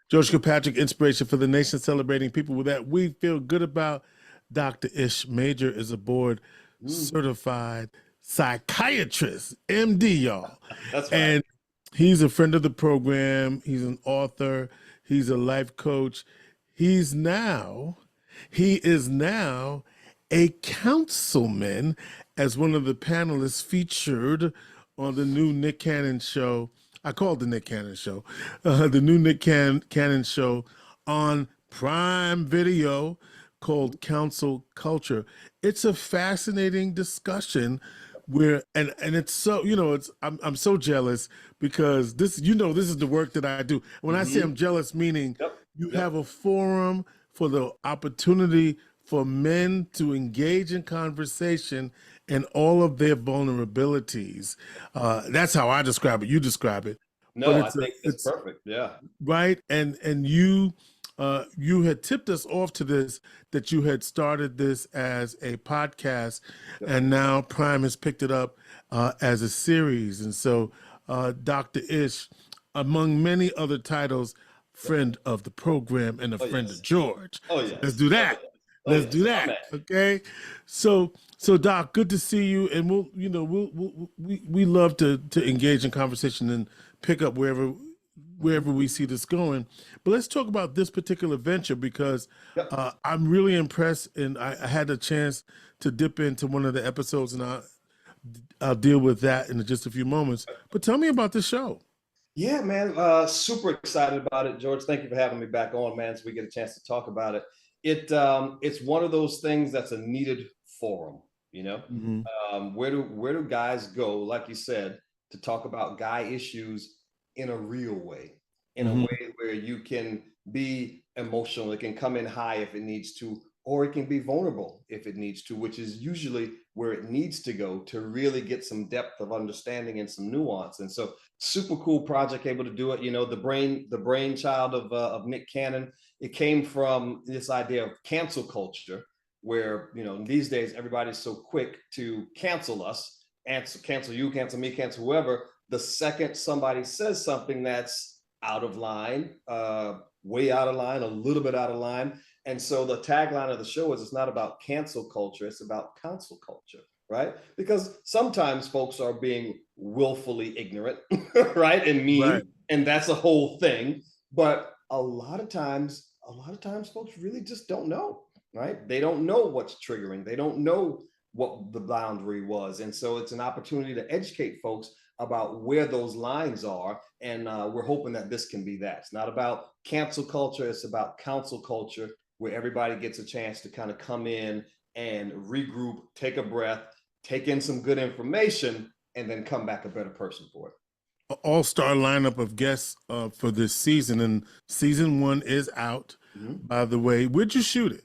George Kilpatrick Inspiration for the Nation, celebrating people that we feel good about. Dr. Ish Major is a board certified psychiatrist, MD, y'all. That's right. And he's a friend of the program. He's an author. He's a life coach. He is now a councilman, as one of the panelists featured on the new Nick Cannon show. I call it the Nick Cannon show, the new Nick Cannon show on Prime Video called Counsel Culture. It's a fascinating discussion where, and it's so, I'm so jealous because this is the work that I do. When I say I'm jealous, meaning you have a forum for the opportunity for men to engage in conversation and all of their vulnerabilities. That's how I describe it. You describe it. No, I think it's perfect. Yeah. Right. And you had tipped us off to this, that you had started this as a podcast, and now Prime has picked it up as a series. And so Dr. Ish, among many other titles, friend of the program and a friend of George. Oh, yeah. Let's do that. Let's do that. Okay. So Doc, good to see you. And we love to engage in conversation and pick up wherever we see this going. But let's talk about this particular venture, because I'm really impressed, and I had a chance to dip into one of the episodes, and I'll deal with that in just a few moments. But tell me about the show. Yeah, man, super excited about it, George. Thank you for having me back on, man, so we get a chance to talk about it. It's one of those things that's a needed forum, where do guys go, like you said, to talk about guy issues in a real way, in a way where you can be emotional. It can come in high if it needs to, or it can be vulnerable if it needs to, which is usually where it needs to go to really get some depth of understanding and some nuance. And so super cool project, able to do it. The brainchild of Nick Cannon, it came from this idea of cancel culture, where, these days everybody's so quick to cancel us, cancel you, cancel me, cancel whoever, the second somebody says something that's out of line, way out of line, a little bit out of line. And so the tagline of the show is, it's not about cancel culture, it's about counsel culture, right? Because sometimes folks are being willfully ignorant, right? And mean, right. And that's a whole thing. But a lot of times folks really just don't know, right? They don't know what's triggering. They don't know what the boundary was. And so it's an opportunity to educate folks about where those lines are. And we're hoping that this can be that. It's not about cancel culture, it's about counsel culture, where everybody gets a chance to kind of come in and regroup, take a breath, take in some good information, and then come back a better person for it. All-star lineup of guests for this season, and season 1 is out, by the way. Where'd you shoot it?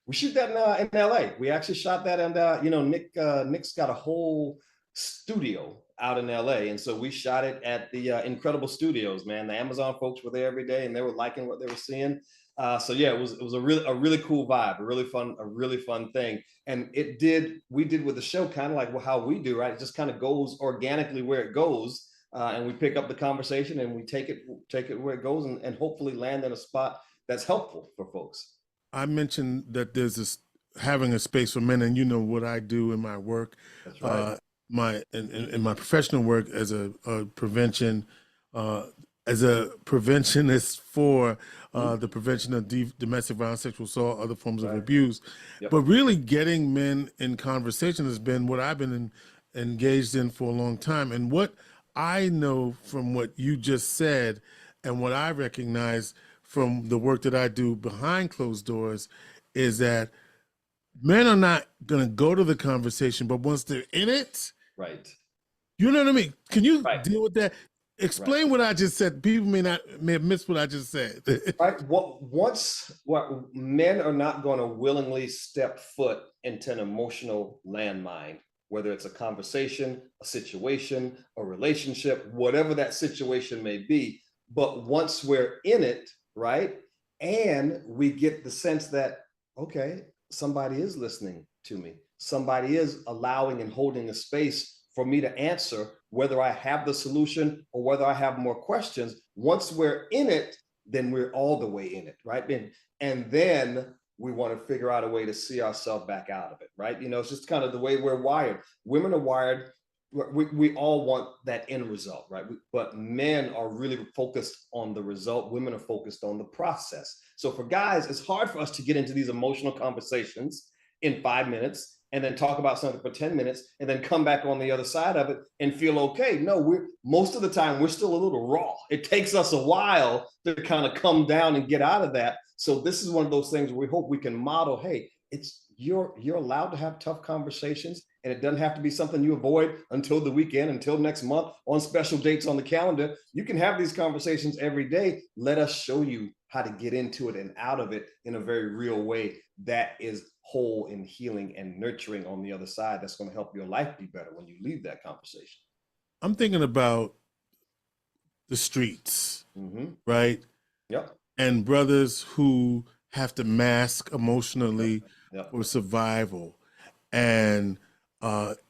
We shoot that in LA. We actually shot that, and Nick's got a whole studio out in LA, and so we shot it at the Incredible Studios, man. The Amazon folks were there every day, and they were liking what they were seeing. So yeah, it was a really cool vibe, a really fun thing. And we did with the show kind of like how we do, right? It just kind of goes organically where it goes, and we pick up the conversation and we take it where it goes, and hopefully land in a spot that's helpful for folks. I mentioned that there's having a space for men, and you know what I do in my work. That's right. In my professional work as a prevention, as a preventionist for the prevention of domestic violence, sexual assault, other forms of abuse. Yep. But really getting men in conversation has been what I've been engaged in for a long time. And what I know from what you just said, and what I recognize from the work that I do behind closed doors, is that men are not going to go to the conversation, but once they're in it, right? You know what I mean? Can you deal with that? Explain what I just said. People may have missed what I just said. Right. What men are not going to willingly step foot into an emotional landmine, whether it's a conversation, a situation, a relationship, whatever that situation may be. But once we're in it, right, and we get the sense that, okay, somebody is listening to me. Somebody is allowing and holding a space for me to answer, whether I have the solution or whether I have more questions. Once we're in it, then we're all the way in it, right? And then we want to figure out a way to see ourselves back out of it, right? It's just kind of the way we're wired. Women are wired. We all want that end result, right? But men are really focused on the result. Women are focused on the process. So for guys, it's hard for us to get into these emotional conversations in 5 minutes and then talk about something for 10 minutes and then come back on the other side of it and feel okay. No, most of the time we're still a little raw. It takes us a while to kind of come down and get out of that. So this is one of those things where we hope we can model, hey, you're allowed to have tough conversations, and it doesn't have to be something you avoid until the weekend, until next month, on special dates on the calendar. You can have these conversations every day. Let us show you how to get into it and out of it in a very real way that is whole and healing and nurturing on the other side. That's going to help your life be better when you leave that conversation. I'm thinking about the streets, right? Yep. And brothers who have to mask emotionally Yep. for survival, and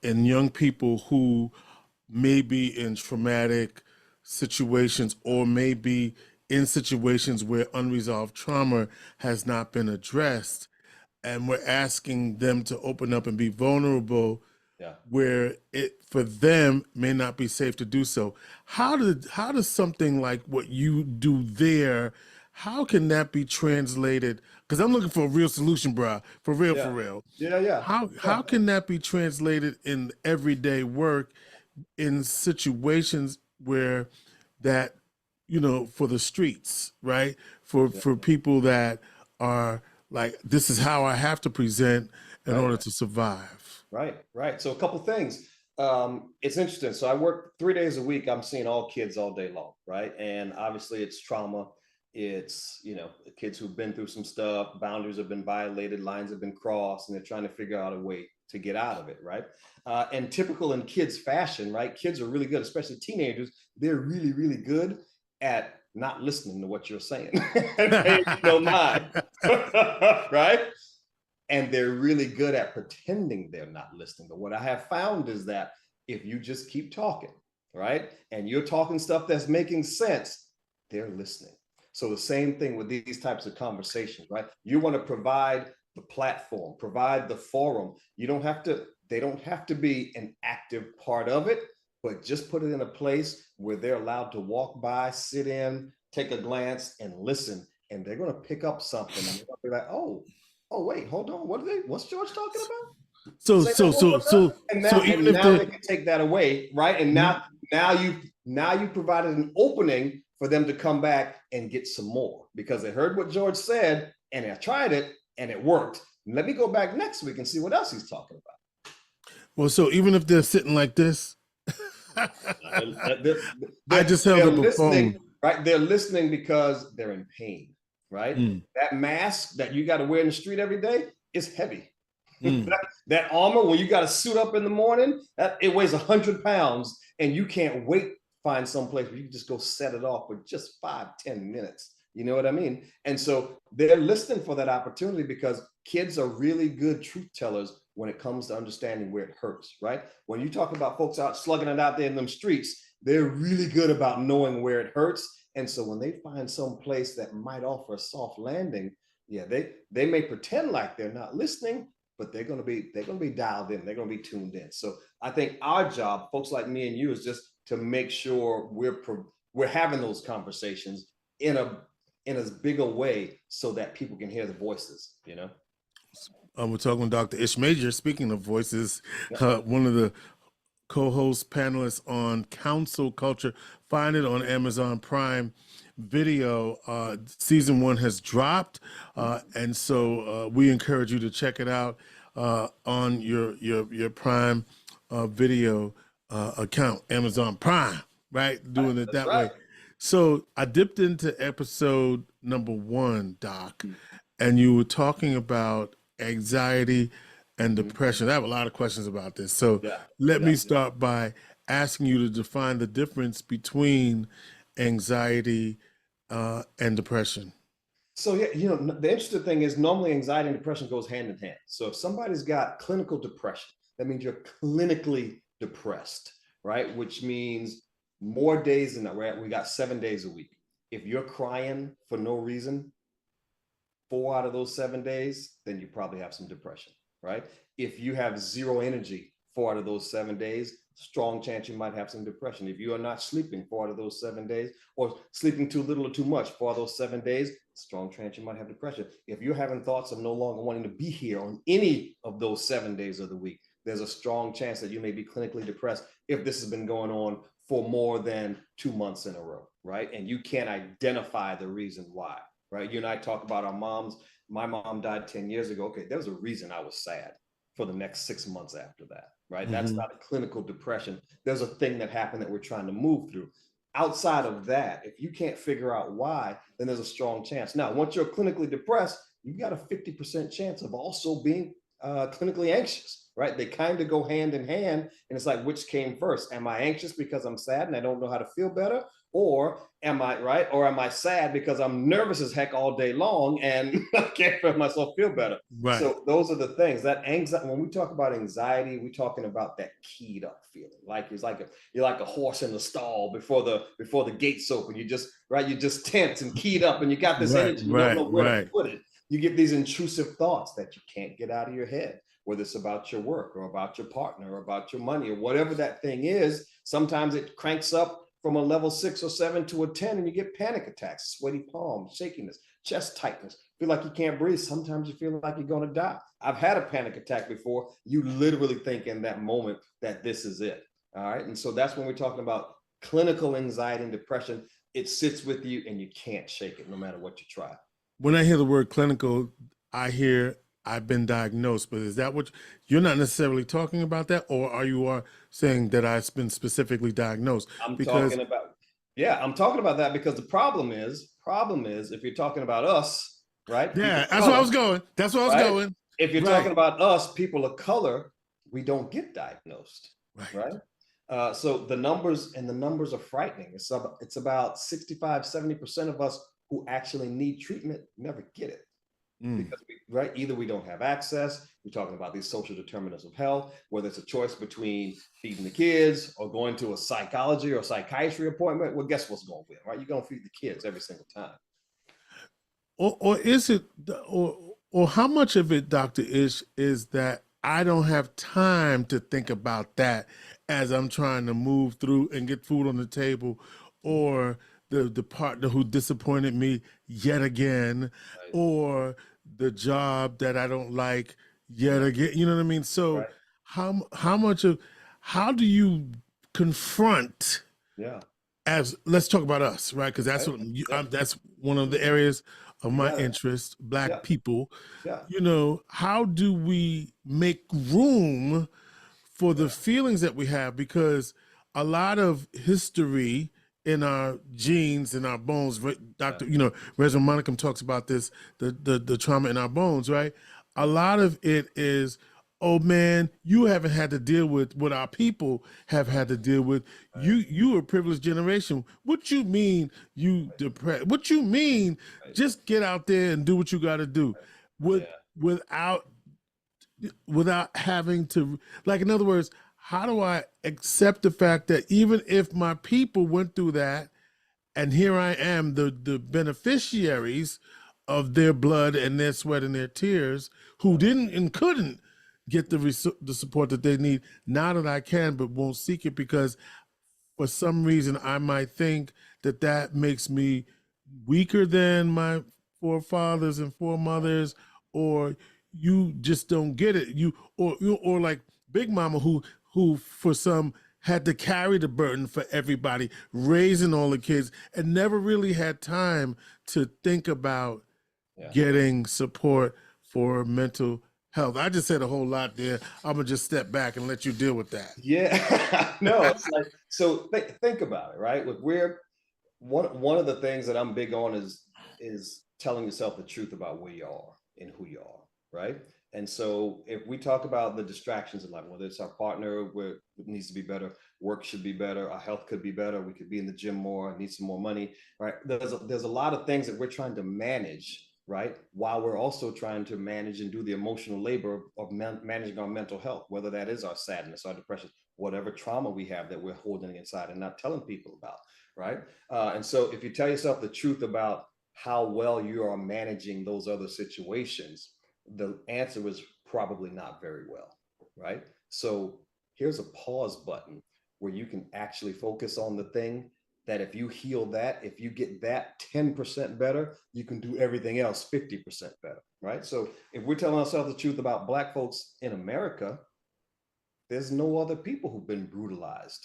young people who may be in traumatic situations or may be in situations where unresolved trauma has not been addressed, and we're asking them to open up and be vulnerable, where it for them may not be safe to do so. How does something like what you do there, how can that be translated? Because I'm looking for a real solution, bro. For real. Yeah. How can that be translated in everyday work in situations where that, for the streets, right? For people that are like, this is how I have to present in order to survive. Right. So a couple things. It's interesting. So I work 3 days a week. I'm seeing all kids all day long, right? And obviously it's trauma. It's, kids who've been through some stuff, boundaries have been violated, lines have been crossed, and they're trying to figure out a way to get out of it, right? And typical in kids fashion, right? Kids are really good, especially teenagers. They're really, really good at not listening to what you're saying and paying no mind, right? And they're really good at pretending they're not listening. But what I have found is that if you just keep talking, right, and you're talking stuff that's making sense, they're listening. So the same thing with these types of conversations, right? You want to provide the platform, provide the forum. They don't have to be an active part of it, but just put it in a place where they're allowed to walk by, sit in, take a glance, and listen. And they're going to pick up something. And they're going to be like, oh, wait, hold on. What's George talking about? So And now they can take that away, right? And now you provided an opening for them to come back and get some more because they heard what George said and they tried it and it worked. Let me go back next week and see what else he's talking about. Well, so even if they're sitting like this, I just held up a phone. Right? They're listening because they're in pain, right? That mask that you got to wear in the street every day is heavy. That armor, when you got to suit up in the morning, it weighs 100 pounds and you can't wait to find some place where you can just go set it off for just 5-10 minutes. You know what I mean? And so they're listening for that opportunity because kids are really good truth tellers when it comes to understanding where it hurts, right? When you talk about folks out slugging it out there in them streets, they're really good about knowing where it hurts. And so when they find some place that might offer a soft landing, they may pretend like they're not listening, but they're going to be dialed in. They're going to be tuned in. So I think our job, folks like me and you, is just to make sure we're having those conversations in as big a way so that people can hear the voices, We're talking with Dr. Ish Major. Speaking of voices, one of the co-host panelists on Counsel Culture. Find it on Amazon Prime Video. Season 1 has dropped, and so we encourage you to check it out on your Prime Video account, Amazon Prime, right? Doing it that way. So I dipped into episode number 1, Doc, and you were talking about anxiety and depression. I have a lot of questions about this. So let me start by asking you to define the difference between anxiety and depression. So, the interesting thing is normally anxiety and depression goes hand in hand. So if somebody's got clinical depression, that means you're clinically depressed, right? Which means more days than that. We got 7 days a week. If you're crying for no reason 4 out of those 7 days, then you probably have some depression, right? If you have zero energy 4 out of those 7 days, strong chance you might have some depression. If you are not sleeping 4 out of those 7 days, or sleeping too little or too much 4 of those 7 days, strong chance you might have depression. If you're having thoughts of no longer wanting to be here on any of those 7 days of the week, there's a strong chance that you may be clinically depressed if this has been going on for more than 2 months in a row, right? And you can't identify the reason why, right? You and I talk about our moms. My mom died 10 years ago. Okay, there was a reason I was sad for the next 6 months after that, right? That's not a clinical depression. There's a thing that happened that we're trying to move through. Outside of that, if you can't figure out why, then there's a strong chance. Now, once you're clinically depressed, you've got a 50% chance of also being clinically anxious, right? They kind of go hand in hand. And it's like, which came first? Am I anxious because I'm sad and I don't know how to feel better? Or am I right? Or am I sad because I'm nervous as heck all day long and I can't make myself feel better? Right. So those are the things that anxiety. When we talk about anxiety, we're talking about that keyed up feeling. Like it's like you're like a horse in the stall before the gates open. You just right, you're just tense and keyed up, and you got this energy. You don't know where to put it. You get these intrusive thoughts that you can't get out of your head, whether it's about your work or about your partner or about your money or whatever that thing is. Sometimes it cranks up from a level 6 or 7 to a 10, and you get panic attacks, sweaty palms, shakiness, chest tightness, feel like you can't breathe. Sometimes you feel like you're going to die. I've had a panic attack before. You literally think in that moment that this is it. All right. And so that's when we're talking about clinical anxiety and depression. It sits with you and you can't shake it no matter what you try. When I hear the word clinical, I hear I've been diagnosed, but is that what you're not necessarily talking about that, or are you saying that I've been specifically diagnosed? I'm talking about that because the problem is if you're talking about us, right? Yeah, that's where I was going. That's where I was going. If you're talking about us, people of color, we don't get diagnosed, right? So the numbers are frightening. It's about 65-70% of us who actually need treatment never get it. Because either we don't have access. We're talking about these social determinants of health, whether it's a choice between feeding the kids or going to a psychology or psychiatry appointment. Well, guess what's going to win, right? You're going to feed the kids every single time. Or is it, or how much of it, Dr. Ish, is that I don't have time to think about that as I'm trying to move through and get food on the table, or the partner who disappointed me yet again, or the job that I don't like yet again. You know what I mean? So how do you confront? Yeah. Let's talk about us, right? Because that's that's one of the areas of my interest, Black people. You know, how do we make room for the feelings that we have? Because a lot of history in our genes, in our bones, Dr. Reverend Monicum talks about this, the trauma in our bones, right? A lot of it is, oh man, you haven't had to deal with what our people have had to deal with. You a privileged generation. What you mean you depressed? What you mean just get out there and do what you got to do, without having to, like, in other words, how do I accept the fact that even if my people went through that, and here I am, the beneficiaries of their blood and their sweat and their tears, who didn't and couldn't get the support that they need, now that I can, but won't seek it because for some reason I might think that makes me weaker than my forefathers and foremothers, or you just don't get it. Or like Big Mama, who for some had to carry the burden for everybody, raising all the kids, and never really had time to think about getting support for mental health. I just said a whole lot there. I'm gonna just step back and let you deal with that. Yeah, no, it's like, so think about it, right? We're one of the things that I'm big on is telling yourself the truth about where you are and who you are, right? And so if we talk about the distractions in life, whether it's our partner, where it needs to be better, work should be better, our health could be better, we could be in the gym more, need some more money, right? There's a lot of things that we're trying to manage right? While we're also trying to manage and do the emotional labor of managing our mental health, whether that is our sadness, our depression, whatever trauma we have that we're holding inside and not telling people about, right? And so if you tell yourself the truth about how well you are managing those other situations, the answer is probably not very well, right? So here's a pause button where you can actually focus on the thing that if you heal that, if you get that 10% better, you can do everything else 50% better, right? So if we're telling ourselves the truth about Black folks in America, there's no other people who've been brutalized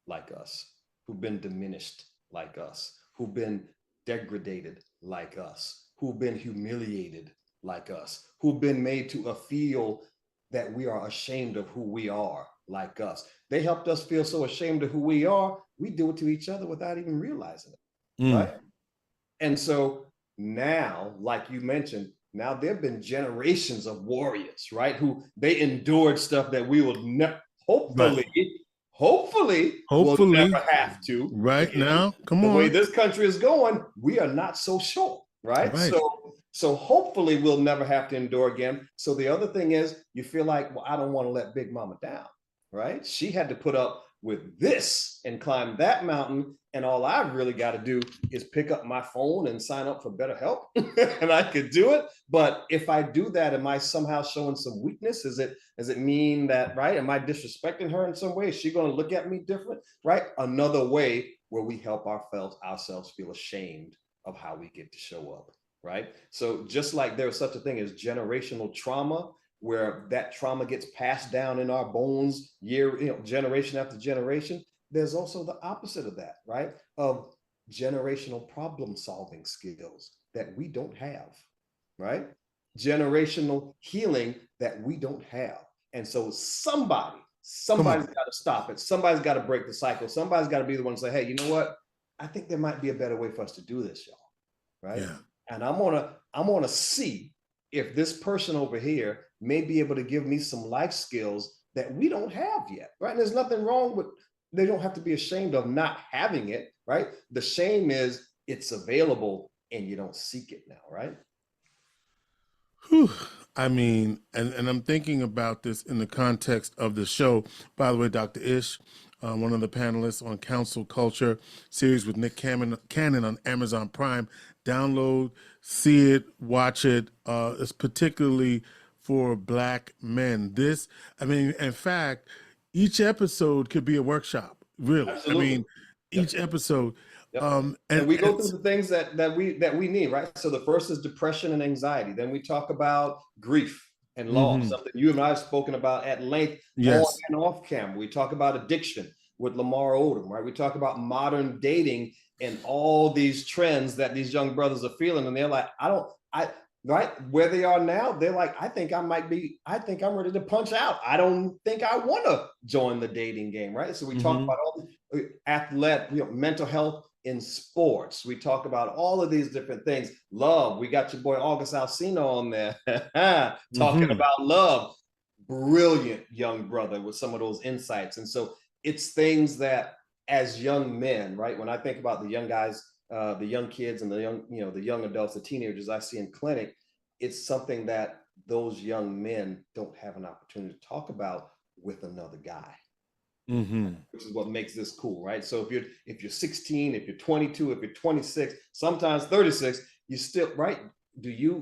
like us, who've been diminished like us, who've been degraded like us, who've been humiliated like us, who've been made to feel that we are ashamed of who we are like us. They helped us feel so ashamed of who we are, we do it to each other without even realizing it, right? And so now, like you mentioned, now there have been generations of warriors, right? Who they endured stuff that we will hopefully, Right. hopefully will Hopefully, never have to right again. now. Come The way on. this country is going, we are not so sure, right? Right. So hopefully we'll never have to endure again. So the other thing is you feel like, well, I don't want to let Big Mama down, right? She had to put up with this and climb that mountain. And all I've really got to do is pick up my phone and sign up for BetterHelp. And I could do it. But if I do that, am I somehow showing some weakness? Does it mean that, right? Am I disrespecting her in some way? Is she going to look at me different? Right? Another way where we help ourselves feel ashamed of how we get to show up. Right. So just like there's such a thing as generational trauma, where that trauma gets passed down in our bones generation after generation, there's also the opposite of that, right? Of generational problem solving skills that we don't have, right? Generational healing that we don't have. And so somebody's got to stop it. Somebody's got to break the cycle. Somebody's got to be the one to say, hey, you know what? I think there might be a better way for us to do this, y'all. Right. Yeah. And I'm gonna see if this person over here may be able to give me some life skills that we don't have yet. Right. And there's nothing wrong with, they don't have to be ashamed of not having it. Right. The shame is it's available and you don't seek it now. Right. Whew. I mean, and I'm thinking about this in the context of the show. By the way, Dr. Ish, one of the panelists on Counsel Culture series with Nick Cannon on Amazon Prime. Download, see it, watch it. It's particularly for Black men. In fact, each episode could be a workshop. Really, Absolutely. I mean, each episode. Yep. And we go through the things that we need, right? So the first is depression and anxiety. Then we talk about grief and loss, something you and I have spoken about at length on and off camera. We talk about addiction with Lamar Odom, right? We talk about modern dating and all these trends that these young brothers are feeling. And they're like, right where they are now, they're like, I think I'm ready to punch out. I don't think I want to join the dating game, right? So we talk about all the mental health in sports. We talk about all of these different things. Love. We got your boy August Alsina on there talking about love. Brilliant young brother with some of those insights. And so it's things that as young men, right? When I think about the young guys, the young kids and the young adults, the teenagers I see in clinic, it's something that those young men don't have an opportunity to talk about with another guy. Which is what makes this cool, right? So if you're 16, if you're 22, if you're 26, sometimes 36, you still, right?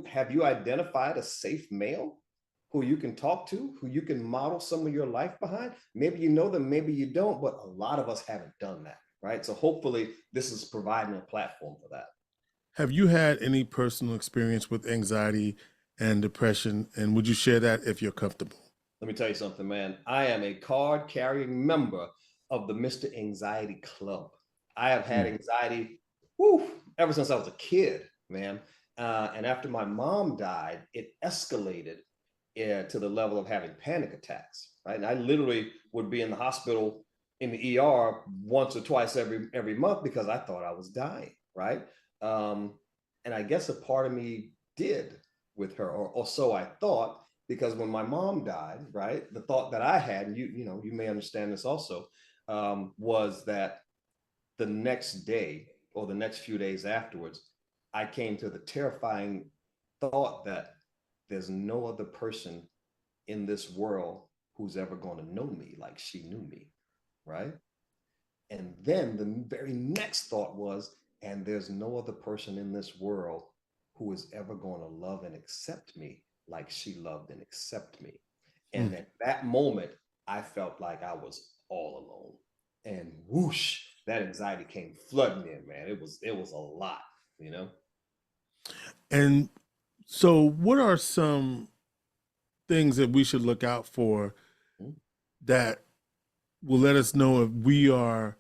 Have you identified a safe male who you can talk to, who you can model some of your life behind? Maybe you know them, maybe you don't, but a lot of us haven't done that, right? So hopefully this is providing a platform for that. Have you had any personal experience with anxiety and depression? And would you share that if you're comfortable? Let me tell you something, man. I am a card-carrying member of the Mr. Anxiety Club. I have had anxiety ever since I was a kid, man. And after my mom died, it escalated to the level of having panic attacks, right? And I literally would be in the hospital in the ER once or twice every month because I thought I was dying, right? And I guess a part of me did with her, or so I thought. Because when my mom died, right, the thought that I had, and you may understand this also, was that the next day or the next few days afterwards, I came to the terrifying thought that there's no other person in this world who's ever going to know me like she knew me, right? And then the very next thought was, and there's no other person in this world who is ever going to love and accept me like she loved and accept me. And at that moment, I felt like I was all alone. And whoosh, that anxiety came flooding in, man. It was a lot, you know? And so, what are some things that we should look out for Mhm. that will let us know if we are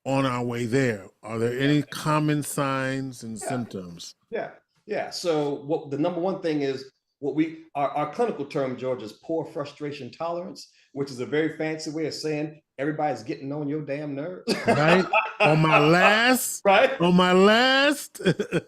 on our way there? Are there Yeah, any common signs and yeah, symptoms? yeah, yeah. So what the number one thing is, what we our clinical term, George, is poor frustration tolerance, which is a very fancy way of saying everybody's getting on your damn nerves. Right? On my last, Right? on my last.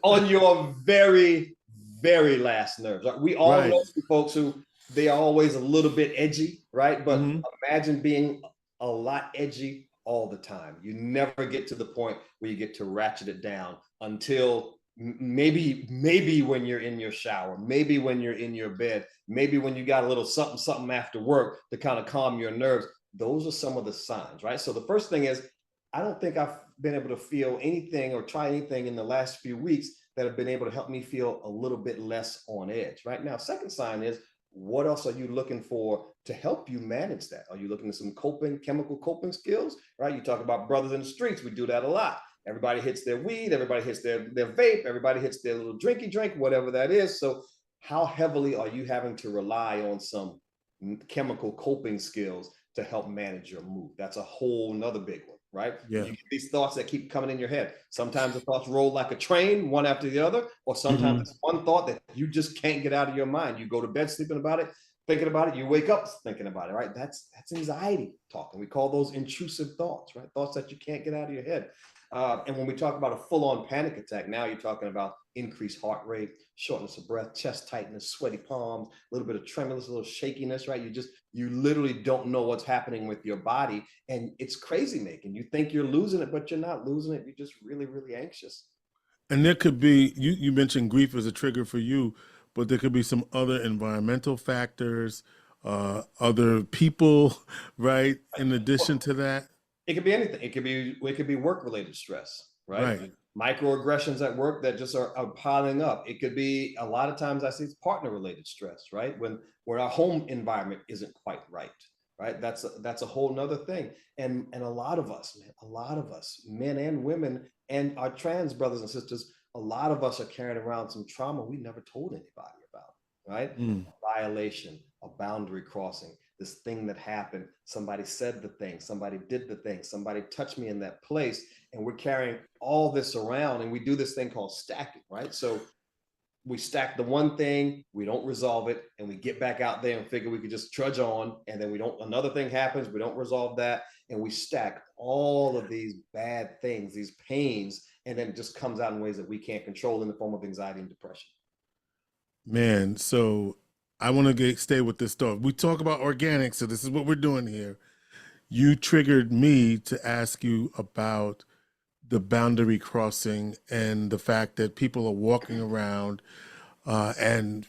On your very, very last nerves. Right? We all Right. know some folks who they are always a little bit edgy, right? But Hmm. imagine being a lot edgy all the time. You never get to the point where you get to ratchet it down until maybe when you're in your shower, maybe when you're in your bed, maybe when you got a little something something after work to kind of calm your nerves. Those are some of the signs, right? So the first thing is, I don't think I've been able to feel anything or try anything in the last few weeks that have been able to help me feel a little bit less on edge. Right now, second sign is, what else are you looking for to help you manage that? Are you looking at some chemical coping skills? Right? You talk about brothers in the streets. We do that a lot. Everybody hits their weed, everybody hits their vape, everybody hits their little drinky drink, whatever that is. So, how heavily are you having to rely on some chemical coping skills to help manage your mood? That's a whole nother big one, right? When Yeah. you get these thoughts that keep coming in your head, sometimes the thoughts roll like a train, one after the other, or sometimes Hmm. it's one thought that you just can't get out of your mind. You go to bed sleeping about it, thinking about it, you wake up thinking about it, right? That's anxiety talking. We call those intrusive thoughts, right? Thoughts that you can't get out of your head. And when we talk about a full-on panic attack, now you're talking about increased heart rate, shortness of breath, chest tightness, sweaty palms, a little bit of tremulous, a little shakiness, right? You literally don't know what's happening with your body, and it's crazy making. You think you're losing it, but you're not losing it. You're just really, really anxious. And there could be, you mentioned grief as a trigger for you, but there could be some other environmental factors, other people, right? In addition to that. It could be anything. It could be work related stress, right? Right. Microaggressions at work that just are piling up. It could be, a lot of times I see, it's partner related stress, right? When our home environment isn't quite right, right? That's a whole nother thing. And a lot of us, man, a lot of us, men and women, and our trans brothers and sisters, a lot of us are carrying around some trauma we never told anybody about, right? Mm. A violation, a boundary crossing, this thing that happened. Somebody said the thing, somebody did the thing, somebody touched me in that place. And we're carrying all this around, and we do this thing called stacking, right? So we stack the one thing, we don't resolve it, and we get back out there and figure we could just trudge on. And then another thing happens, we don't resolve that, and we stack all of these bad things, these pains, and then it just comes out in ways that we can't control in the form of anxiety and depression. Man, so I want to stay with this thought. We talk about organic, so this is what we're doing here. You triggered me to ask you about the boundary crossing and the fact that people are walking around and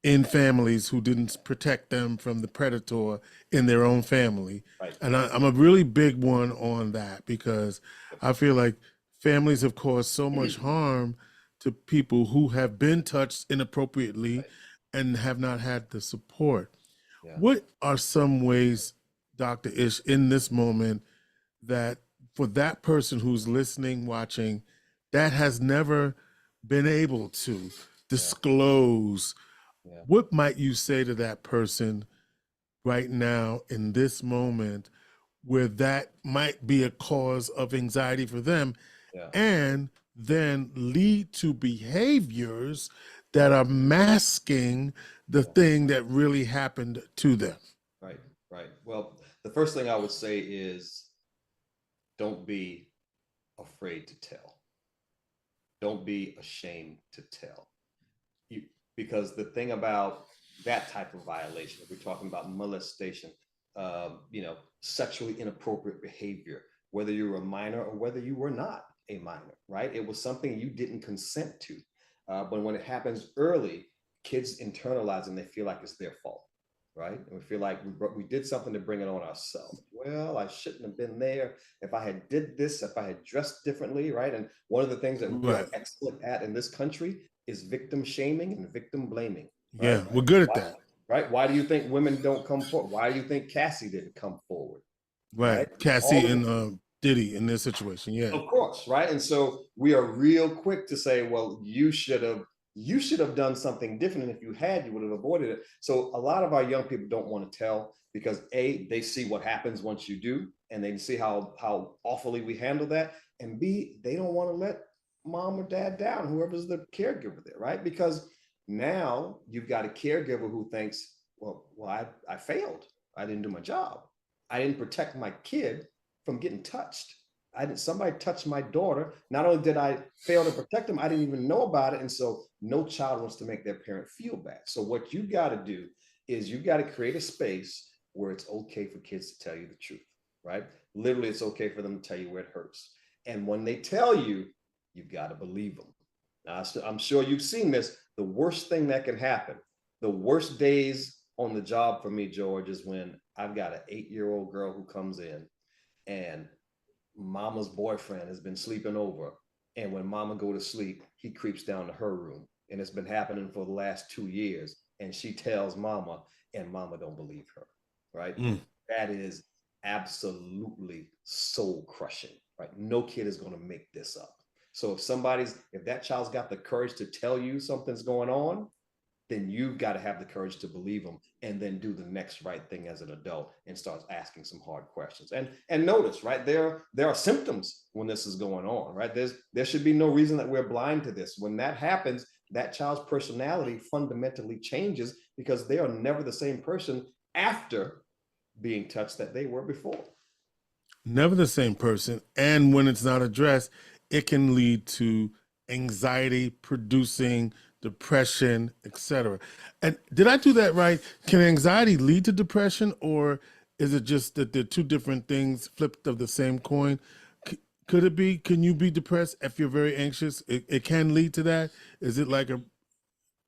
in families who didn't protect them from the predator in their own family. Right. And I'm a really big one on that because I feel like families have caused so much harm to people who have been touched inappropriately Right. and have not had the support. Yeah. What are some ways, Dr. Ish, in this moment that for that person who's listening, watching, that has never been able to Yeah. disclose, Yeah. what might you say to that person right now in this moment where that might be a cause of anxiety for them Yeah. and then lead to behaviors that are masking the Yeah. thing that really happened to them? Right. Right. Well, the first thing I would say is, don't be afraid to tell. Don't be ashamed to tell. You, because the thing about that type of violation, if we're talking about molestation, sexually inappropriate behavior, whether you're a minor or whether you were not a minor, right? It was something you didn't consent to. But when it happens early, kids internalize and they feel like it's their fault, right? And we feel like we did something to bring it on ourselves. Well, I shouldn't have been there. If I had did this, if I had dressed differently, right? And one of the things that we are Right. excellent at in this country is victim shaming and victim blaming, right? Yeah, we're good at Why, that. right? Why do you think women don't come forward? Why do you think Cassie didn't come forward, Right. right? Cassie All of and Diddy in this situation. Yeah. Of course, right? And so we are real quick to say, well, you should have done something different. And if you had, you would have avoided it. So a lot of our young people don't want to tell because A, they see what happens once you do, and they see how awfully we handle that. And B, they don't want to let mom or dad down, whoever's the caregiver there, right? Because now you've got a caregiver who thinks, I failed. I didn't do my job. I didn't protect my kid from getting touched. Somebody touched my daughter. Not only did I fail to protect them, I didn't even know about it. And so no child wants to make their parent feel bad. So what you got to do is you got to create a space where it's okay for kids to tell you the truth, right? Literally, it's okay for them to tell you where it hurts. And when they tell you, you've got to believe them. Now, I'm sure you've seen this. The worst thing that can happen, the worst days on the job for me, George, is when I've got an 8-year-old girl who comes in and mama's boyfriend has been sleeping over. And when mama go to sleep, he creeps down to her room. And it's been happening for the last 2 years. And she tells mama, and mama don't believe her, right? That is absolutely soul crushing, right? No kid is going to make this up. So if that child's got the courage to tell you something's going on, then you've got to have the courage to believe them and then do the next right thing as an adult and start asking some hard questions. And notice, right, there are symptoms when this is going on, right? There should be no reason that we're blind to this. When that happens, that child's personality fundamentally changes because they are never the same person after being touched that they were before. Never the same person. And when it's not addressed, it can lead to anxiety producing depression, etc. And did I do that right? Can anxiety lead to depression, or is it just that they're two different things flipped of the same coin? Could it be? Can you be depressed if you're very anxious? It can lead to that. Is it like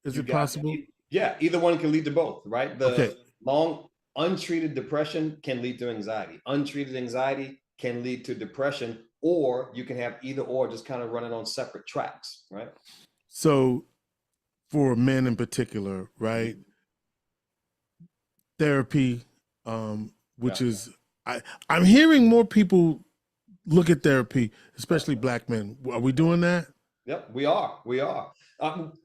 is it possible? Yeah, either one can lead to both, right? Okay. The long untreated depression can lead to anxiety. Untreated anxiety can lead to depression, or you can have either or just kind of running on separate tracks, right? So for men in particular, right? Therapy, which is I'm hearing more people look at therapy, especially Black men. Are we doing that? Yep, we are. We are.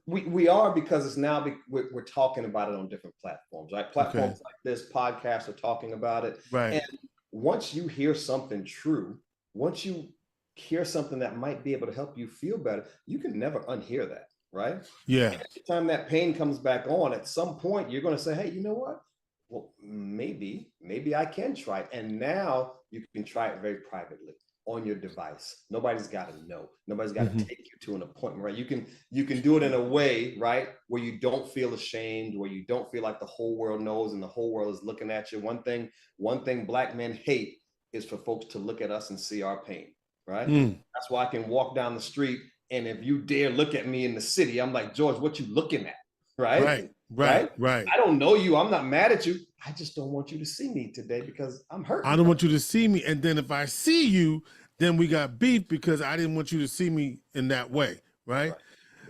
We are because it's now we're talking about it on different platforms, right? Platforms like this, podcasts are talking about it. Right. And once you hear something true, once you hear something that might be able to help you feel better, you can never unhear that, right? Yeah. And every time that pain comes back on, at some point, you're going to say, hey, you know what? Well, maybe I can try it. And now you can try it very privately on your device. Nobody's got to know. Nobody's got to take you to an appointment, right? You can do it in a way, right, where you don't feel ashamed, where you don't feel like the whole world knows and the whole world is looking at you. One thing Black men hate is for folks to look at us and see our pain, right? That's why I can walk down the street, and if you dare look at me in the city, I'm like, George, what you looking at, right? Right. I don't know you. I'm not mad at you. I just don't want you to see me today because I'm hurt. I don't want you to see me. And then if I see you, then we got beef because I didn't want you to see me in that way. Right?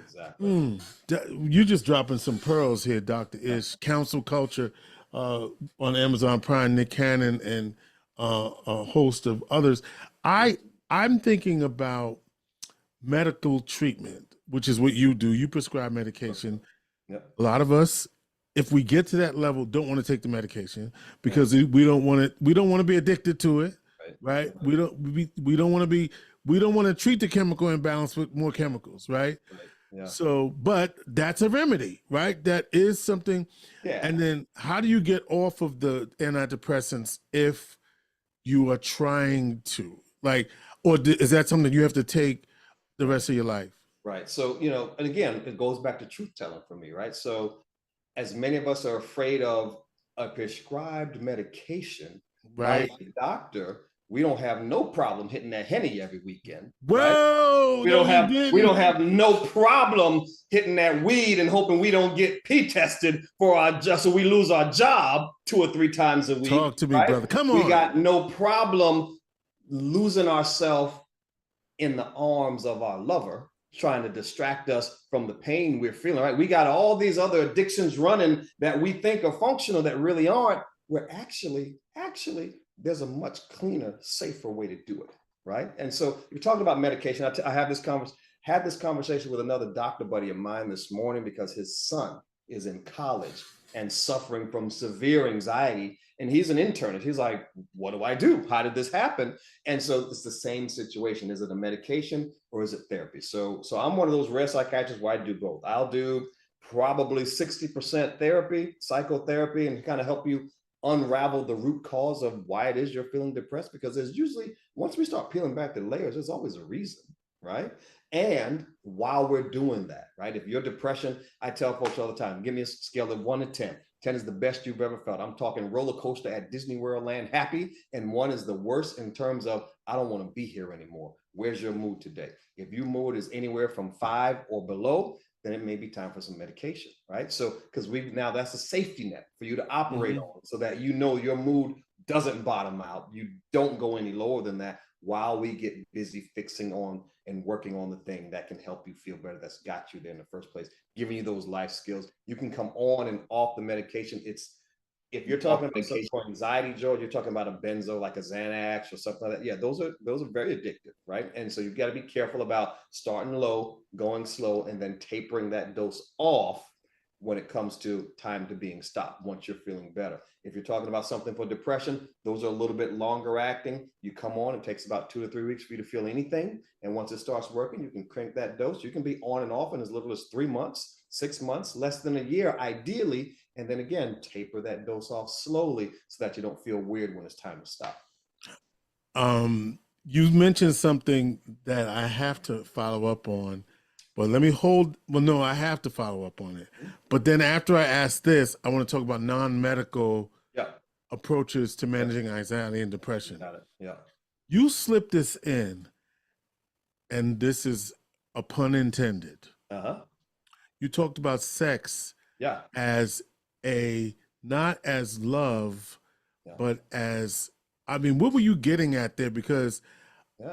Exactly. You just dropping some pearls here, Dr. Ish. Counsel Culture on Amazon Prime, Nick Cannon and a host of others. I'm thinking about medical treatment, which is what you do. You prescribe medication. Yep. A lot of us, if we get to that level, don't want to take the medication because we don't want it. We don't want to be addicted to it, right? We don't want to treat the chemical imbalance with more chemicals, right? Yeah. So, but that's a remedy, right? That is something. Yeah. And then how do you get off of the antidepressants if you are trying to, or is that something you have to take the rest of your life? Right. So, and again, it goes back to truth telling for me, right? So as many of us are afraid of a prescribed medication by a doctor, we don't have no problem hitting that Henny every weekend. Whoa, right? We don't have no problem hitting that weed and hoping we don't get P tested for our just so we lose our job 2 or 3 times a week. Talk to me, right? brother. Come on. We got no problem losing ourselves in the arms of our lover, trying to distract us from the pain we're feeling, right? We got all these other addictions running that we think are functional that really aren't. We're actually, there's a much cleaner, safer way to do it, right? And so you're talking about medication. I had this conversation with another doctor buddy of mine this morning because his son is in college and suffering from severe anxiety. And he's an internist. He's like, what do I do? How did this happen? And so it's the same situation. Is it a medication or is it therapy? So I'm one of those rare psychiatrists where I do both. I'll do probably 60% therapy, psychotherapy, and kind of help you unravel the root cause of why it is you're feeling depressed. Because there's usually, once we start peeling back the layers, there's always a reason, right? And while we're doing that, right? If you're depression, I tell folks all the time, give me a scale of 1 to 10. 10 is the best you've ever felt. I'm talking roller coaster at Disney World Land, happy. And 1 is the worst in terms of, I don't want to be here anymore. Where's your mood today? If your mood is anywhere from 5 or below, then it may be time for some medication, right? So, because now that's a safety net for you to operate on so that you know your mood doesn't bottom out. You don't go any lower than that while we get busy fixing on and working on the thing that can help you feel better, that's got you there in the first place, giving you those life skills. You can come on and off the medication. If you're talking about something for anxiety, George, you're talking about a benzo like a Xanax or something like that. Yeah, those are very addictive, right? And so you've got to be careful about starting low, going slow, and then tapering that dose off when it comes to time to being stopped once you're feeling better. If you're talking about something for depression, those are a little bit longer acting. You come on, it takes about 2 to 3 weeks for you to feel anything. And once it starts working, you can crank that dose. You can be on and off in as little as 3 months, 6 months, less than a year, ideally. And then again, taper that dose off slowly so that you don't feel weird when it's time to stop. You mentioned something that I have to follow up on. But I have to follow up on it. But then after I ask this, I want to talk about non-medical approaches to managing anxiety and depression. Got it. Yeah. You slip this in, and this is a pun intended. You talked about sex as not as love, but as, what were you getting at there? Because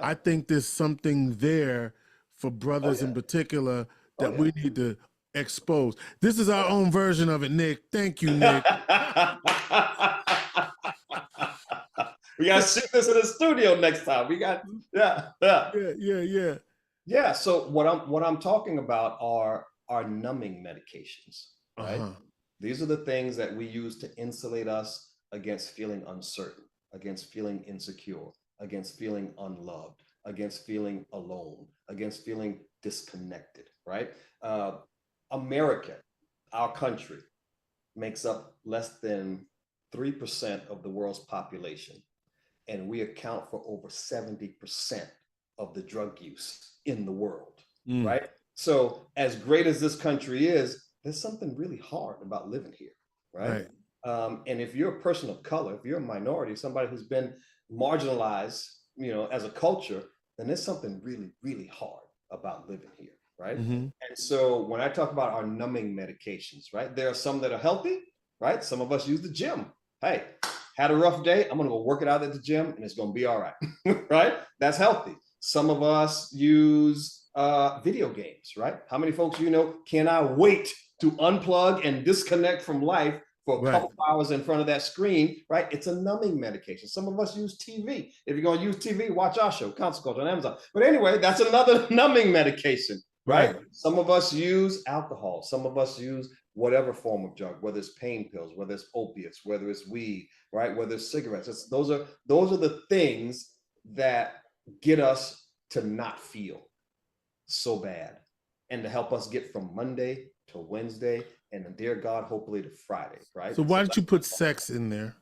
I think there's something there for brothers in particular that we need to expose. This is our own version of it, Nick. Thank you, Nick. We got to shoot this in the studio next time. We got, Yeah, so what I'm talking about are numbing medications, right? These are the things that we use to insulate us against feeling uncertain, against feeling insecure, against feeling unloved, against feeling alone, against feeling disconnected, right? America, our country, makes up less than 3% of the world's population, and we account for over 70% of the drug use in the world, right? So as great as this country is, there's something really hard about living here, right? And if you're a person of color, if you're a minority, somebody who's been marginalized, as a culture, then there's something really, really hard about living here, right? And so when I talk about our numbing medications, right, there are some that are healthy, right? Some of us use the gym. Hey, had a rough day, I'm gonna go work it out at the gym and it's gonna be all right, right? That's healthy. Some of us use video games, right? How many folks cannot wait to unplug and disconnect from life for a couple hours in front of that screen, right? It's a numbing medication. Some of us use TV. If you're going to use TV, watch our show, Counsel Culture on Amazon. But anyway, that's another numbing medication, right? Some of us use alcohol. Some of us use whatever form of drug, whether it's pain pills, whether it's opiates, whether it's weed, right? Whether it's cigarettes. Those are the things that get us to not feel so bad and to help us get from Monday to Wednesday and then, dear God, hopefully to Friday, right? So why did you put sex in there?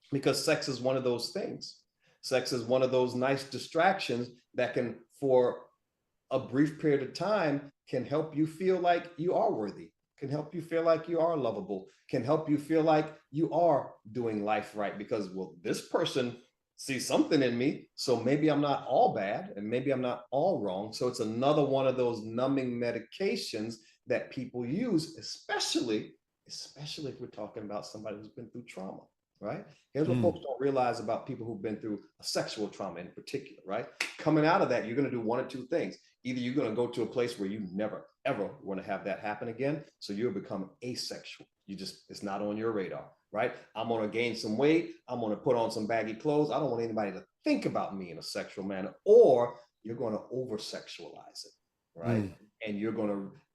Because sex is one of those things. Sex is one of those nice distractions that can, for a brief period of time, can help you feel like you are worthy, can help you feel like you are lovable, can help you feel like you are doing life right because, well, this person see something in me. So maybe I'm not all bad and maybe I'm not all wrong. So it's another one of those numbing medications that people use, especially if we're talking about somebody who's been through trauma, right? Here's what folks don't realize about people who've been through a sexual trauma in particular, right? Coming out of that, you're going to do one or two things. Either you're going to go to a place where you never, ever want to have that happen again. So you'll become asexual. It's not on your radar, right? I'm going to gain some weight. I'm going to put on some baggy clothes. I don't want anybody to think about me in a sexual manner. Or you're going to over sexualize it, right?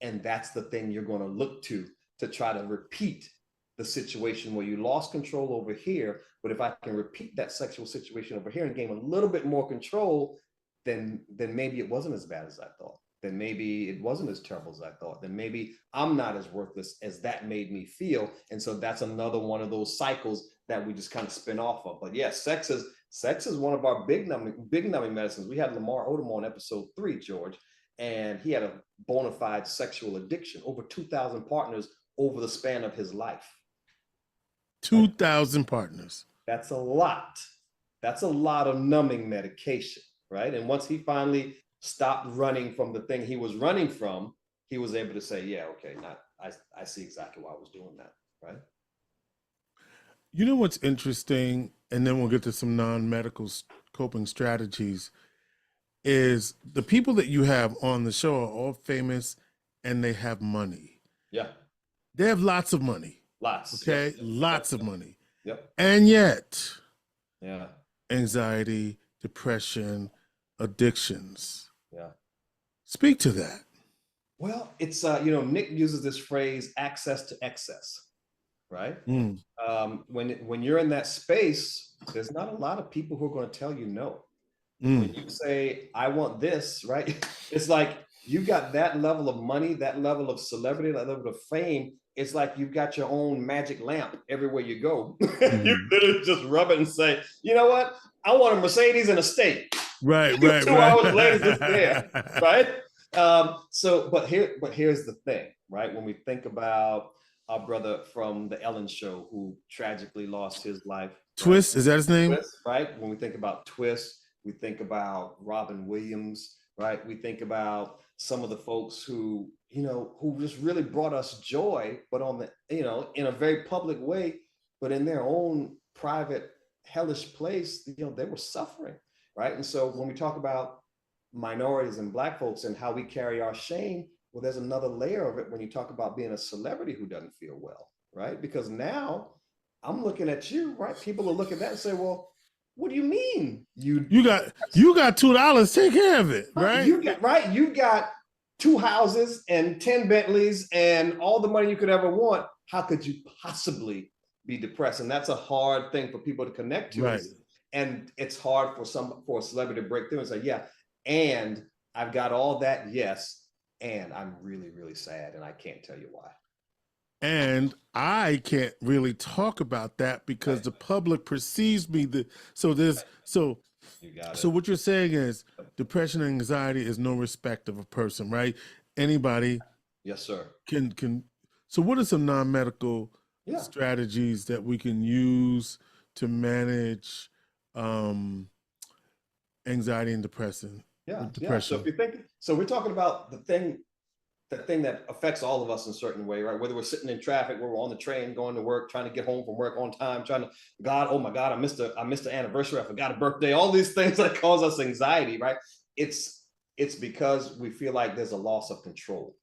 And that's the thing you're going to look to try to repeat the situation where you lost control over here. But if I can repeat that sexual situation over here and gain a little bit more control, then maybe it wasn't as bad as I thought. Then maybe it wasn't as terrible as I thought. Then maybe I'm not as worthless as that made me feel. And so that's another one of those cycles that we just kind of spin off of. But yeah, sex is one of our big numbing medicines. We had Lamar Odom on episode 3, George, and he had a bona fide sexual addiction, over 2,000 partners over the span of his life. 2,000 partners. That's a lot. That's a lot of numbing medication, right? And once he finally stopped running from the thing he was running from, he was able to say, yeah, okay, I see exactly why I was doing that, right? You know what's interesting, and then we'll get to some non-medical coping strategies, is the people that you have on the show are all famous and they have money. Yeah. They have lots of money. Lots. Okay? Yep. Lots of money. Yep. And yet, yeah, anxiety, depression, addictions. Yeah. Speak to that. Well, it's, Nick uses this phrase, access to excess, right? When you're in that space, there's not a lot of people who are going to tell you no. When you say, I want this, right? It's like you got that level of money, that level of celebrity, that level of fame. It's like you've got your own magic lamp everywhere you go. You literally just rub it and say, you know what? I want a Mercedes and a steak. Right. 2 hours later, it's there, right? But here's the thing, right? When we think about our brother from the Ellen Show who tragically lost his life. Twist, right? Is that his name? Twist, right? When we think about Twist, we think about Robin Williams, right? We think about some of the folks who just really brought us joy, but on the, in a very public way, but in their own private hellish place, they were suffering, right? And so when we talk about minorities and Black folks and how we carry our shame, well, there's another layer of it when you talk about being a celebrity who doesn't feel well, right? Because now I'm looking at you, right? People are looking at that and say, well, what do you mean? You got $2, take care of it, right? You got 2 houses and 10 Bentleys and all the money you could ever want. How could you possibly be depressed? And that's a hard thing for people to connect to. Right. And it's hard for a celebrity to break through and say, yeah, and I've got all that, yes, and I'm really, really sad, and I can't tell you why. And I can't really talk about that because the public perceives me so what you're saying is depression and anxiety is no respect of a person, right? Anybody. Yes, sir. Can. So what are some non-medical strategies that we can use to manage anxiety and depression? Yeah. So if you think, we're talking about the thing that affects all of us in a certain way, right? Whether we're sitting in traffic, where we're on the train going to work, trying to get home from work on time, oh my God, I missed an anniversary, I forgot a birthday, all these things that cause us anxiety, right? It's because we feel like there's a loss of control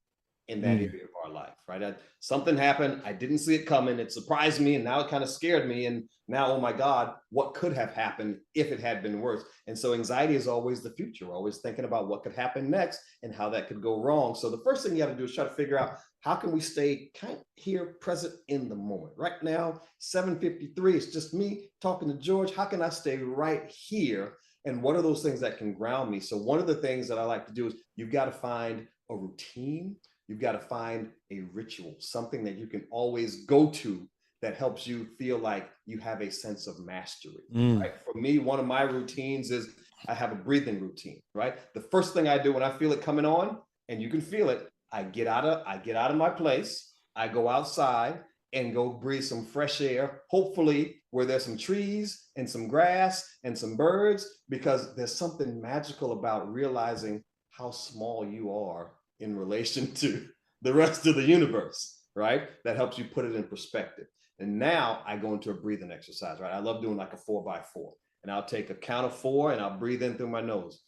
in that area of our life, right? Something happened, I didn't see it coming, it surprised me, and now it kind of scared me, and now, oh my God, what could have happened if it had been worse? And so anxiety is always the future. We're always thinking about what could happen next and how that could go wrong. So the first thing you have to do is try to figure out, how can we stay kind of here, present in the moment? Right now, 7:53, it's just me talking to George. How can I stay right here? And what are those things that can ground me? So one of the things that I like to do is you've got to find a routine. You've got to find a ritual, something that you can always go to that helps you feel like you have a sense of mastery. Right? For me, one of my routines is I have a breathing routine, right? The first thing I do when I feel it coming on, and you can feel it, I get out of my place, I go outside and go breathe some fresh air, hopefully where there's some trees and some grass and some birds, because there's something magical about realizing how small you are in relation to the rest of the universe, right? That helps you put it in perspective. And now I go into a breathing exercise, right? I love doing like a 4x4. And I'll take a count of 4 and I'll breathe in through my nose.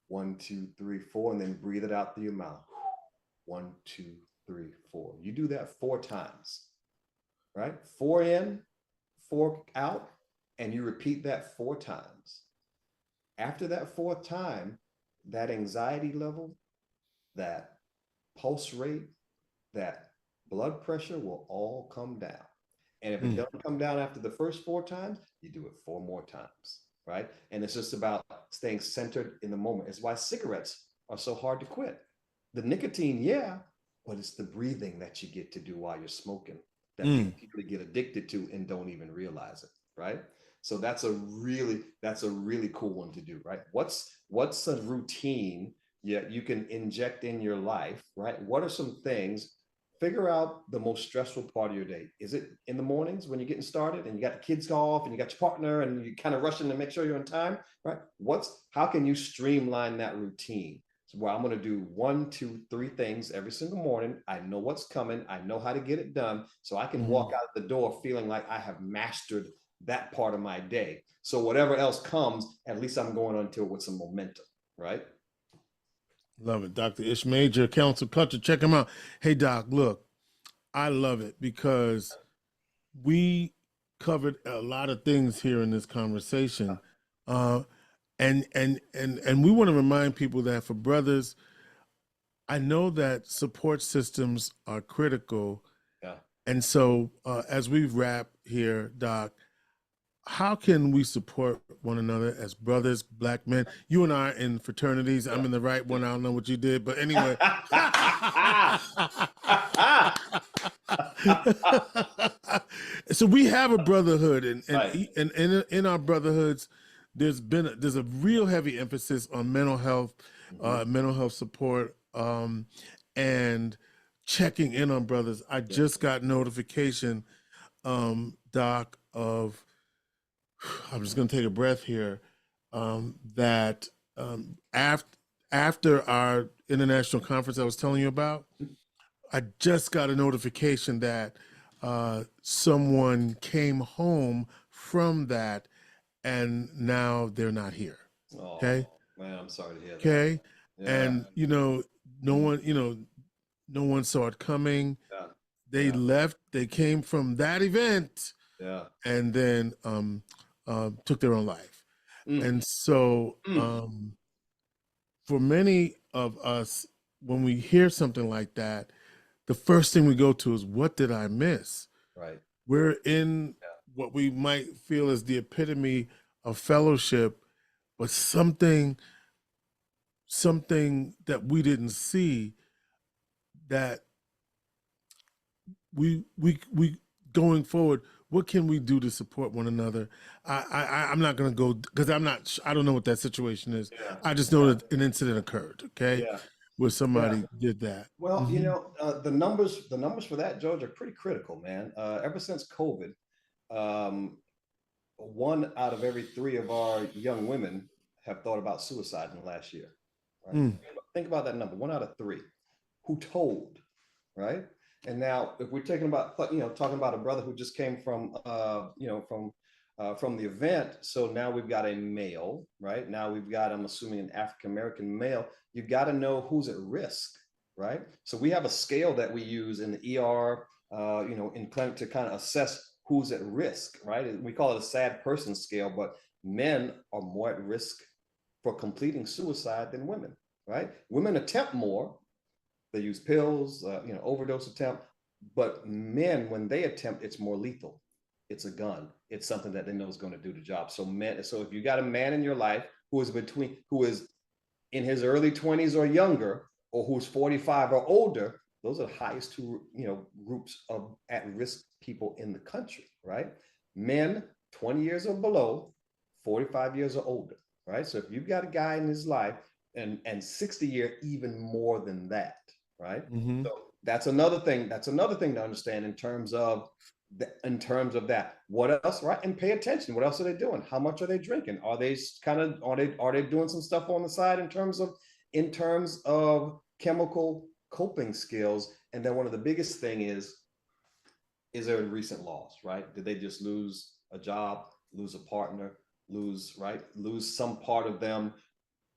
1, 2, 3, 4, and then breathe it out through your mouth. 1, 2, 3, 4. You do that 4 times, right? 4 in, 4 out, and you repeat that 4 times. After that 4th time, that anxiety level, that pulse rate, that blood pressure will all come down. And if it doesn't come down after the first 4 times, you do it 4 more times, right? And it's just about staying centered in the moment. It's why cigarettes are so hard to quit. The nicotine, yeah, but it's the breathing that you get to do while you're smoking that people get addicted to and don't even realize it, right? So that's a really cool one to do, right? What's a routine you can inject in your life, right? What are some things? Figure out the most stressful part of your day. Is it in the mornings when you're getting started and you got the kids go off and you got your partner and you're kind of rushing to make sure you're on time, right? How can you streamline that routine? So where I'm going to do 1, 2, 3 things every single morning. I know what's coming. I know how to get it done. So I can walk out the door feeling like I have mastered that part of my day. So whatever else comes, at least I'm going on to it with some momentum, right? Love it. Dr. Ish Major, Counsel Culture. Check him out. Hey, Doc, look, I love it because we covered a lot of things here in this conversation. And we want to remind people that for brothers, I know that support systems are critical. Yeah. And so as we wrap here, Doc, how can we support one another as brothers, Black men? You and I are in fraternities. I'm in the right one. I don't know what you did, but anyway. So we have a brotherhood, and Right. in our brotherhoods, there's a real heavy emphasis on mental health support, and checking in on brothers. I just got notification, Doc, of, I'm just going to take a breath here, that after our international conference I was telling you about, I just got a notification that someone came home from that and now they're not here. Okay. Oh, man, I'm sorry to hear that. Okay. Yeah. And, no one saw it coming. Yeah. They left, they came from that event. Yeah. And then took their own life. And so for many of us, when we hear something like that, the first thing we go to is, what did I miss? Right. We're in what we might feel is the epitome of fellowship, but something that we didn't see, that we going forward, what can we do to support one another? I'm not going to go, because I don't know what that situation is. Yeah. I just know that an incident occurred, okay, where somebody did that. Well, the numbers for that, George, are pretty critical, man. Ever since COVID, 1 out of every 3 of our young women have thought about suicide in the last year. Right? Think about that number: 1 out of 3 who told, right? And now, if we're talking about a brother who just came from the event, so now we've got a male, right? Now we've got, I'm assuming, an African American male. You've got to know who's at risk, right? So we have a scale that we use in the ER, in clinic, to kind of assess who's at risk, right? We call it a sad person scale, but men are more at risk for completing suicide than women, right? Women attempt more. They use pills, overdose attempt, but men, when they attempt, it's more lethal. It's a gun. It's something that they know is going to do the job. So if you got a man in your life who is in his early 20s or younger, or who's 45 or older, those are the highest 2, groups of at-risk people in the country, right? Men 20 years or below, 45 years or older, right? So if you've got a guy in his life, and 60 year, even more than that, right? So that's another thing to understand in terms of in terms of that. What else, right? And pay attention. What else are they doing? How much are they drinking? Are they doing some stuff on the side in terms of chemical coping skills? And then one of the biggest thing is there a recent loss, right? Did they just lose a job, lose a partner, lose some part of them,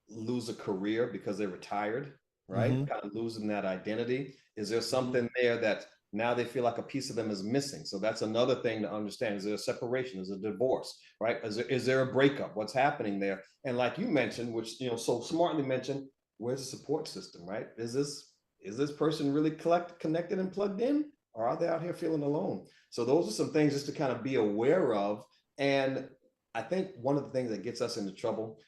lose a career because they retired, right? Kind of losing that identity. Is there something there that now they feel like a piece of them is missing? So that's another thing to understand. Is there a separation? Is there a divorce, right? Is there a breakup? What's happening there? And like you mentioned, which, so smartly mentioned, where's the support system, right? Is this person really connected and plugged in? Or are they out here feeling alone? So those are some things just to kind of be aware of. And I think one of the things that gets us into trouble,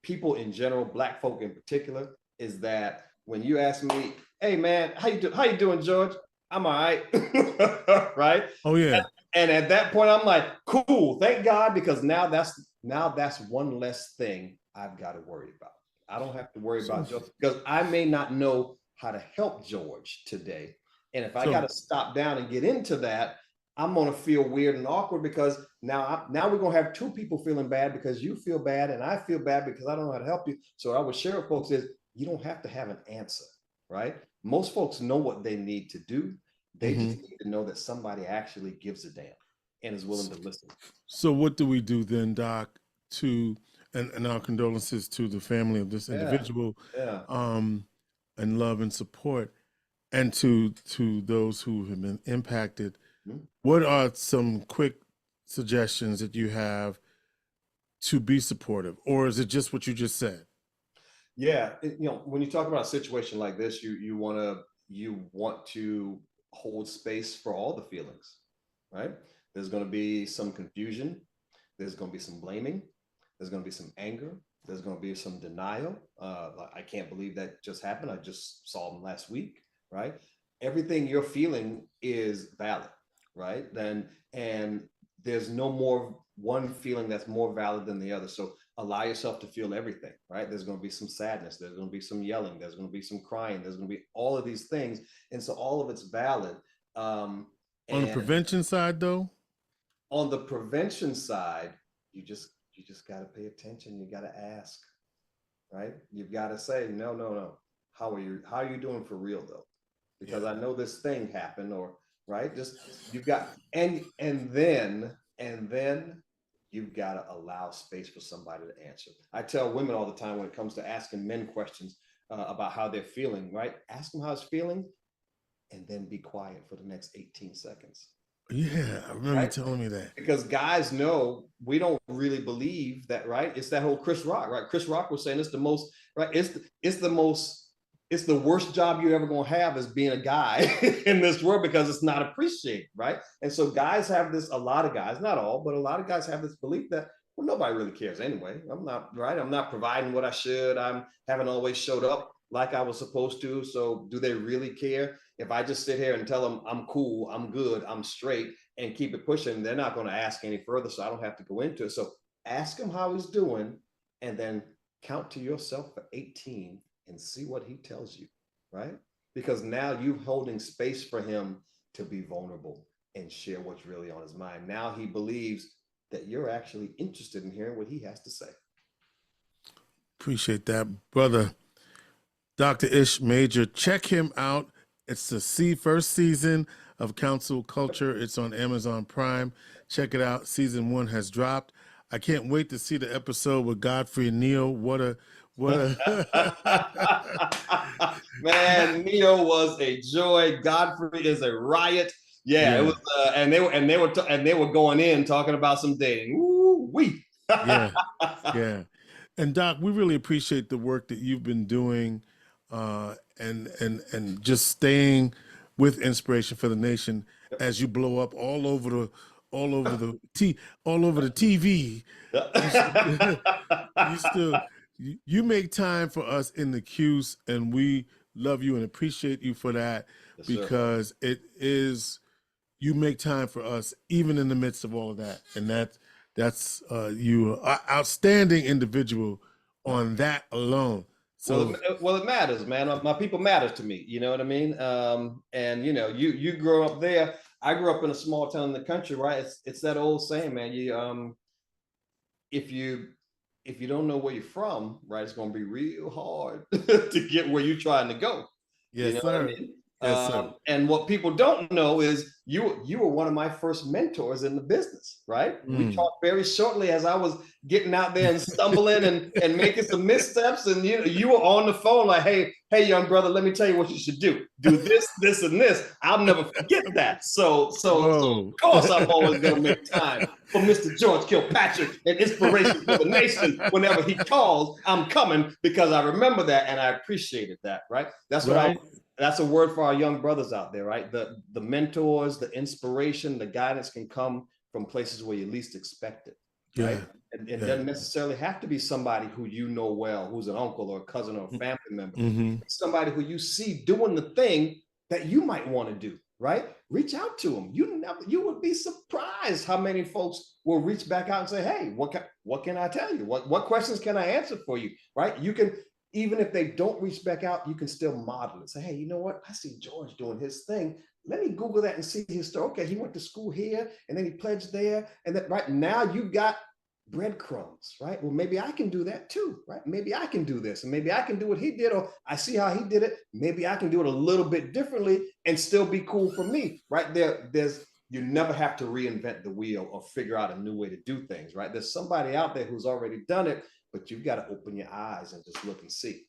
people in general, Black folk in particular, is that when you ask me, hey man, how you doing, George? I'm all right. Right? Oh yeah. And at that point, I'm like, cool, thank God, because now that's one less thing I've got to worry about. I don't have to worry about George, because I may not know how to help George today. And if I got to stop down and get into that, I'm going to feel weird and awkward, because now we're going to have two people feeling bad because you feel bad and I feel bad because I don't know how to help you. So what I would share with folks is you don't have to have an answer, right? Most folks know what they need to do. They just need to know that somebody actually gives a damn and is willing to listen. So what do we do then, Doc, and our condolences to the family of this individual, and love and support, and to those who have been impacted. What are some quick suggestions that you have to be supportive, or is it just what you just said? Yeah, when you talk about a situation like this, you want to hold space for all the feelings, right? There's going to be some confusion. There's going to be some blaming. There's going to be some anger. There's going to be some denial. I can't believe that just happened. I just saw them last week, right? Everything you're feeling is valid, right? And there's no more one feeling that's more valid than the other. So allow yourself to feel everything, right? There's going to be some sadness. There's going to be some yelling. There's going to be some crying. There's going to be all of these things. And so all of it's valid. On the prevention side, though? On the prevention side, you just got to pay attention. You got to ask, right? You've got to say, no. How are you doing for real though? Because I know this thing happened, or right? Just you've got and then you've got to allow space for somebody to answer. I tell women all the time when it comes to asking men questions about how they're feeling, right? Ask them how it's feeling, and then be quiet for the next 18 seconds. Yeah, I remember you telling me that. Because guys know we don't really believe that, right? It's that whole Chris Rock, right? Chris Rock was saying it's the most, right? It's the worst job you're ever going to have is being a guy in this world, because it's not appreciated, right? And so guys have this, a lot of guys, not all, but a lot of guys have this belief that, well, nobody really cares anyway. I'm not providing what I should. I haven't always showed up like I was supposed to. So do they really care? If I just sit here and tell them I'm cool, I'm good, I'm straight, and keep it pushing, they're not going to ask any further, so I don't have to go into it. So ask him how he's doing, and then count to yourself for 18 and see what he tells you, right? Because now you're holding space for him to be vulnerable and share what's really on his mind. Now he believes that you're actually interested in hearing what he has to say. Appreciate that, brother. Dr. Ish Major, check him out. It's the first season of Counsel Culture. It's on Amazon Prime. Check it out. Season 1 has dropped. I can't wait to see the episode with Godfrey and Neo. What a man, Neo was a joy. Godfrey is a riot. Yeah. It was, and they were going in talking about some dating. Ooh, wee. Yeah. And Doc, we really appreciate the work that you've been doing, and just staying with Inspiration for the Nation as you blow up all over the TV. You make time for us in the Q's, and we love you and appreciate you for that. Yes, because you make time for us even in the midst of all of that, and that's you are outstanding individual on that alone. So well, it matters, man. My people matter to me. You know what I mean? And you grow up there. I grew up in a small town in the country, right? It's that old saying, man. If you don't know where you're from, right, it's going to be real hard to get where you're trying to go. You Yes, know what I sir. mean? Yes, sir. And what people don't know is you were one of my first mentors in the business, right? We talked very shortly as I was getting out there and stumbling and making some missteps, and you were on the phone like, hey, young brother, let me tell you what you should do. Do this, this, and this. I'll never forget that. So of course I'm always gonna make time for Mr. George Kilpatrick and Inspiration for the Nation. Whenever he calls, I'm coming because I remember that and I appreciated that, right? That's what that's a word for our young brothers out there, right? The mentors, the inspiration, the guidance can come from places where you least expect it, right? And it doesn't necessarily have to be somebody who you know well, who's an uncle or a cousin or a family member. Somebody who you see doing the thing that you might want to do, right? Reach out to them. You would be surprised how many folks will reach back out and say, hey, what can I tell you? What questions can I answer for you, right? You can, even if they don't reach back out, you can still model it. Say, hey, you know what? I see George doing his thing. Let me Google that and see his story. Okay, he went to school here and then he pledged there. And then right now you've got breadcrumbs, right? Well, maybe I can do that too, right? Maybe I can do this and maybe I can do what he did, or I see how he did it. Maybe I can do it a little bit differently and still be cool for me, right? You never have to reinvent the wheel or figure out a new way to do things, right? There's somebody out there who's already done it, but you've got to open your eyes and just look and see.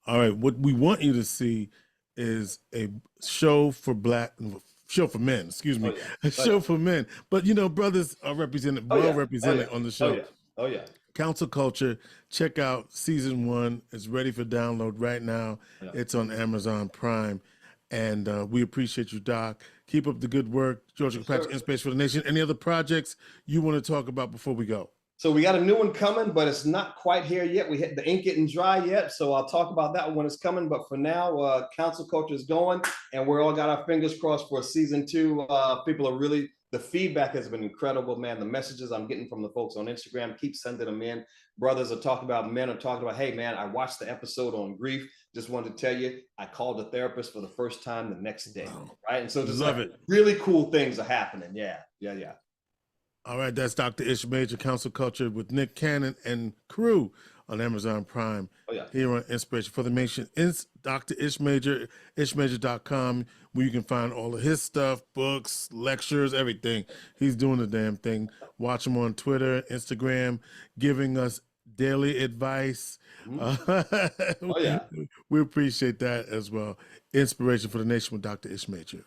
All right. What we want you to see is a show for men, excuse me, a show for men. But, brothers are represented, represented on the show. Oh, yeah. Counsel Culture, check out season 1. It's ready for download right now. Yeah. It's on Amazon Prime. And we appreciate you, Doc. Keep up the good work. George Kilpatrick, Inspiration for the Nation. Any other projects you want to talk about before we go? So we got a new one coming, but it's not quite here yet. The ink isn't dry yet, so I'll talk about that when it's coming. But for now, Counsel Culture is going, and we're all got our fingers crossed for season 2. People are really, the feedback has been incredible, man. The messages I'm getting from the folks on Instagram, keep sending them in. Brothers are talking about, men are talking about, hey, man, I watched the episode on grief. Just wanted to tell you, I called a therapist for the first time the next day, right? And so just really cool things are happening. Yeah. All right, that's Dr. Ish Major, Counsel Culture with Nick Cannon and crew on Amazon Prime. Here on Inspiration for the Nation. Dr. Ish Major, ishmajor.com, where you can find all of his stuff, books, lectures, everything. He's doing the damn thing. Watch him on Twitter, Instagram, giving us daily advice. We appreciate that as well. Inspiration for the Nation with Dr. Ish Major.